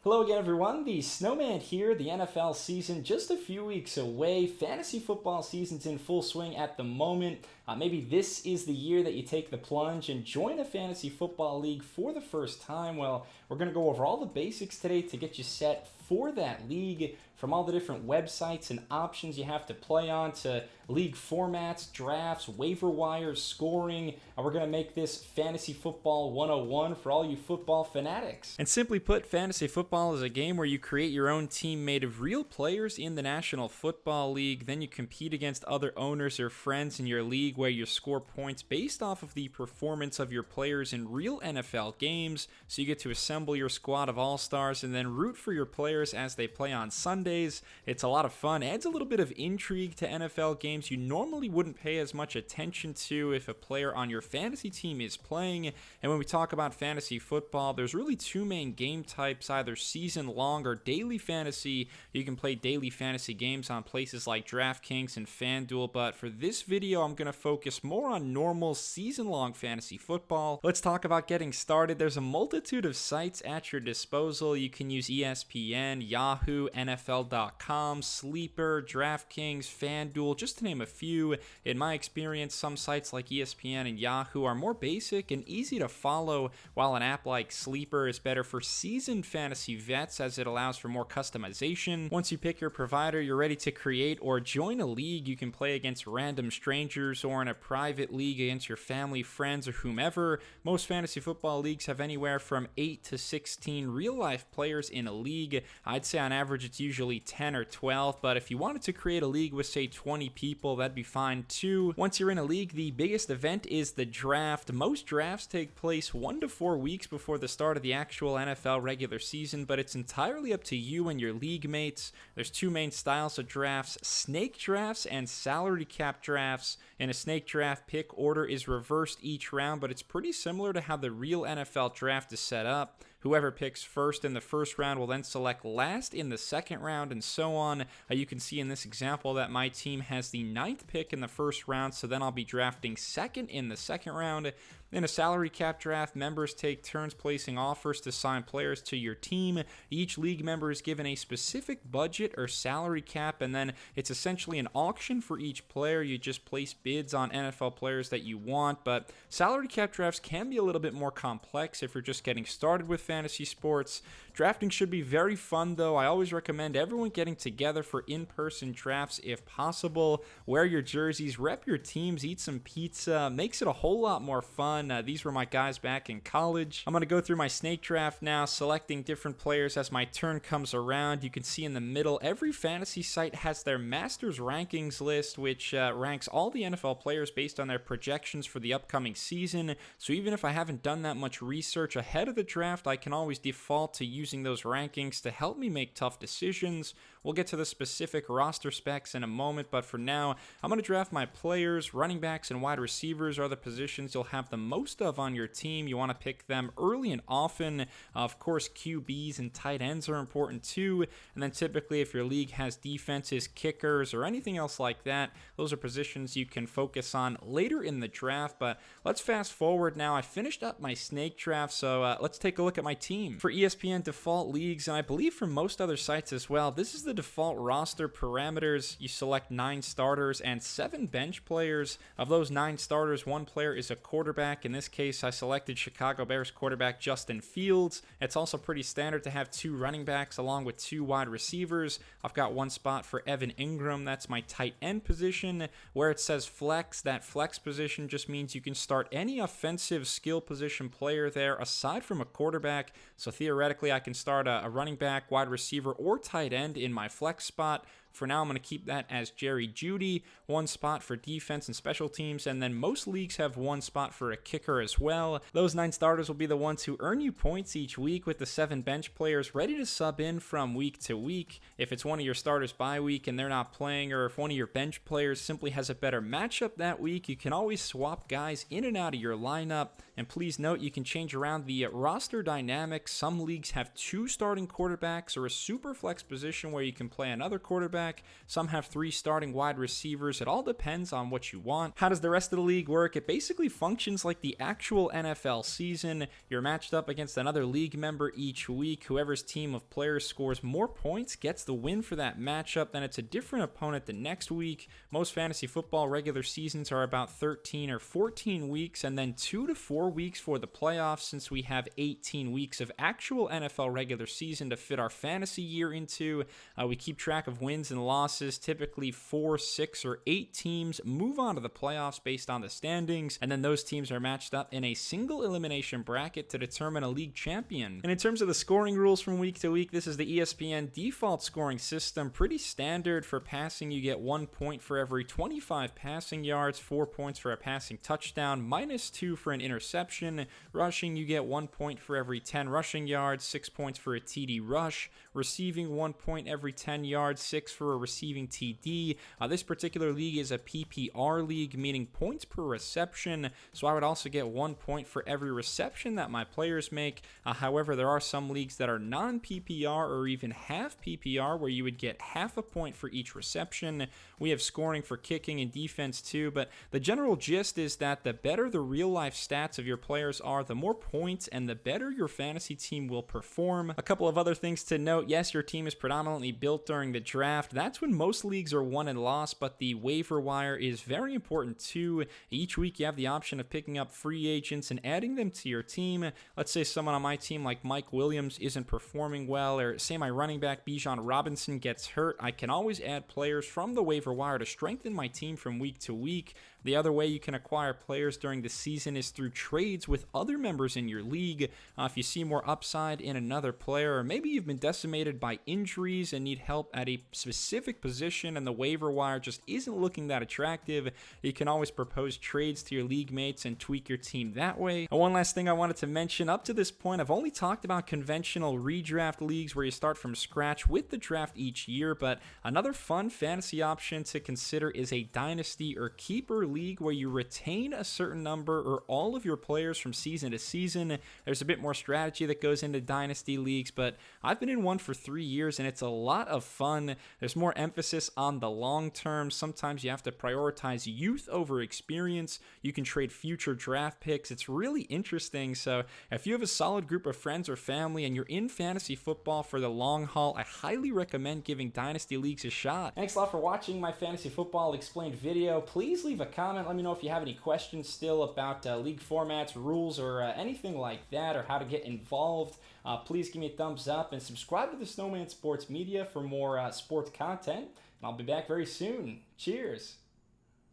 Hello again, everyone. The Snowman here. The NFL season just a few weeks away. Fantasy football season's in full swing at the moment. Maybe this is the year that you take the plunge and join a fantasy football league for the first time. Well, we're going to go over all the basics today to get you set for that league, from all the different websites and options you have to play on to league formats, drafts, waiver wires, scoring. We're going to make this Fantasy Football 101 for all you football fanatics. And simply put, fantasy football is a game where you create your own team made of real players in the National Football League. Then you compete against other owners or friends in your league where you score points based off of the performance of your players in real NFL games. So you get to assemble your squad of all-stars and then root for your players as they play on Sundays. It's a lot of fun. Adds a little bit of intrigue to NFL games you normally wouldn't pay as much attention to if a player on your fantasy team is playing. And when we talk about fantasy football, there's really two main game types, either season long or daily fantasy. You can play daily fantasy games on places like DraftKings and FanDuel, but for this video, I'm going to focus more on normal season-long fantasy football. Let's talk about getting started. There's a multitude of sites at your disposal. You can use ESPN, Yahoo, NFL.com, Sleeper, DraftKings, FanDuel, just to name a few. In my experience, some sites like ESPN and Yahoo are more basic and easy to follow, while an app like Sleeper is better for seasoned fantasy vets as it allows for more customization. Once you pick your provider, you're ready to create or join a league. You can play against random strangers or in a private league against your family, friends, or whomever. Most fantasy football leagues have anywhere from 8 to 16 real-life players in a league. I'd say on average it's usually 10 or 12, but if you wanted to create a league with, say, 20 people, that'd be fine too. Once you're in a league, the biggest event is the draft. Most drafts take place 1 to 4 weeks before the start of the actual NFL regular season, but it's entirely up to you and your league mates. There's two main styles of drafts: snake drafts and salary cap drafts. In a snake draft, pick order is reversed each round, but it's pretty similar to how the real NFL draft is set up. Whoever picks first in the first round will then select last in the second round, and so on. You can see in this example that my team has the 9th pick in the first round, so then I'll be drafting second in the second round. In a salary cap draft, members take turns placing offers to sign players to your team. Each league member is given a specific budget or salary cap, and then it's essentially an auction for each player. You just place bids on NFL players that you want, but salary cap drafts can be a little bit more complex if you're just getting started with fantasy sports. Drafting should be very fun, though. I always recommend everyone getting together for in-person drafts if possible. Wear your jerseys, rep your teams, eat some pizza. Makes it a whole lot more fun. These were my guys back in college. I'm going to go through my snake draft now, selecting different players as my turn comes around. You can see in the middle, every fantasy site has their Masters rankings list, which ranks all the NFL players based on their projections for the upcoming season. So even if I haven't done that much research ahead of the draft, I can always default to using those rankings to help me make tough decisions. We'll get to the specific roster specs in a moment, but for now, I'm going to draft my players. Running backs and wide receivers are the positions you'll have the most of on your team. You want to pick them early and often. Of course, QBs and tight ends are important too. And then typically, if your league has defenses, kickers, or anything else like that, those are positions you can focus on later in the draft. But let's fast forward now. I finished up my snake draft, so let's take a look at my team. For ESPN default leagues, and I believe for most other sites as well, this is the default roster parameters. You select 9 starters and 7 bench players. Of those 9 starters, 1 player is a quarterback. In this case, I selected Chicago Bears quarterback Justin Fields. It's also pretty standard to have 2 running backs along with 2 wide receivers. I've got 1 spot for Evan Ingram. That's my tight end position. Where it says flex, that flex position just means you can start any offensive skill position player there aside from a quarterback. So theoretically, I can start a running back, wide receiver, or tight end in my flex spot. For now, I'm going to keep that as Jerry Jeudy. 1 spot for defense and special teams, and then most leagues have 1 spot for a kicker as well. Those 9 starters will be the ones who earn you points each week, with the 7 bench players ready to sub in from week to week. If it's one of your starters bye week and they're not playing, or if one of your bench players simply has a better matchup that week, you can always swap guys in and out of your lineup. And please note, you can change around the roster dynamics. Some leagues have 2 starting quarterbacks or a super flex position where you can play another quarterback. quarterback. Some have 3 starting wide receivers. It all depends on what you want. How does the rest of the league work? It basically functions like the actual NFL season. You're matched up against another league member each week. Whoever's team of players scores more points gets the win for that matchup. Then it's a different opponent the next week. Most fantasy football regular seasons are about 13 or 14 weeks, and then 2 to 4 weeks for the playoffs, since we have 18 weeks of actual NFL regular season to fit our fantasy year into. We keep track of wins and losses. Typically 4, 6, or 8 teams move on to the playoffs based on the standings, and then those teams are matched up in a single elimination bracket to determine a league champion. And in terms of the scoring rules from week to week, this is the ESPN default scoring system. Pretty standard. For passing, you get 1 point for every 25 passing yards, 4 points for a passing touchdown, -2 for an interception. Rushing, you get 1 point for every 10 rushing yards, 6 points for a TD rush. Receiving, 1 point every 10 yards, 6 for a receiving TD. This particular league is a PPR league, meaning points per reception, so I would also get 1 point for every reception that my players make. However, there are some leagues that are non-PPR or even half PPR, where you would get half a point for each reception. We have scoring for kicking and defense too, but the general gist is that the better the real-life stats of your players are, the more points and the better your fantasy team will perform. A couple of other things to note: yes, your team is predominantly built during the draft. That's when most leagues are won and lost, but the waiver wire is very important too. Each week you have the option of picking up free agents and adding them to your team. Let's say someone on my team like Mike Williams isn't performing well, or say my running back Bijan Robinson gets hurt. I can always add players from the waiver wire to strengthen my team from week to week. The other way you can acquire players during the season is through trades with other members in your league. If you see more upside in another player, or maybe you've been decimated by injuries and need help at a specific position and the waiver wire just isn't looking that attractive, you can always propose trades to your league mates and tweak your team that way. And one last thing I wanted to mention: up to this point, I've only talked about conventional redraft leagues where you start from scratch with the draft each year, but another fun fantasy option to consider is a dynasty or keeper league where you retain a certain number or all of your players from season to season. There's a bit more strategy that goes into dynasty leagues, but I've been in one for 3 years and it's a lot of fun. There's more emphasis on the long term. Sometimes you have to prioritize youth over experience. You can trade future draft picks. It's really interesting. So if you have a solid group of friends or family and you're in fantasy football for the long haul, I highly recommend giving dynasty leagues a shot. Thanks a lot for watching my fantasy football explained video. Please leave a comment. Let me know if you have any questions still about league formats, rules, or anything like that, or how to get involved. Please give me a thumbs up and subscribe to the Snowman Sports Media for more sports content. And I'll be back very soon. Cheers.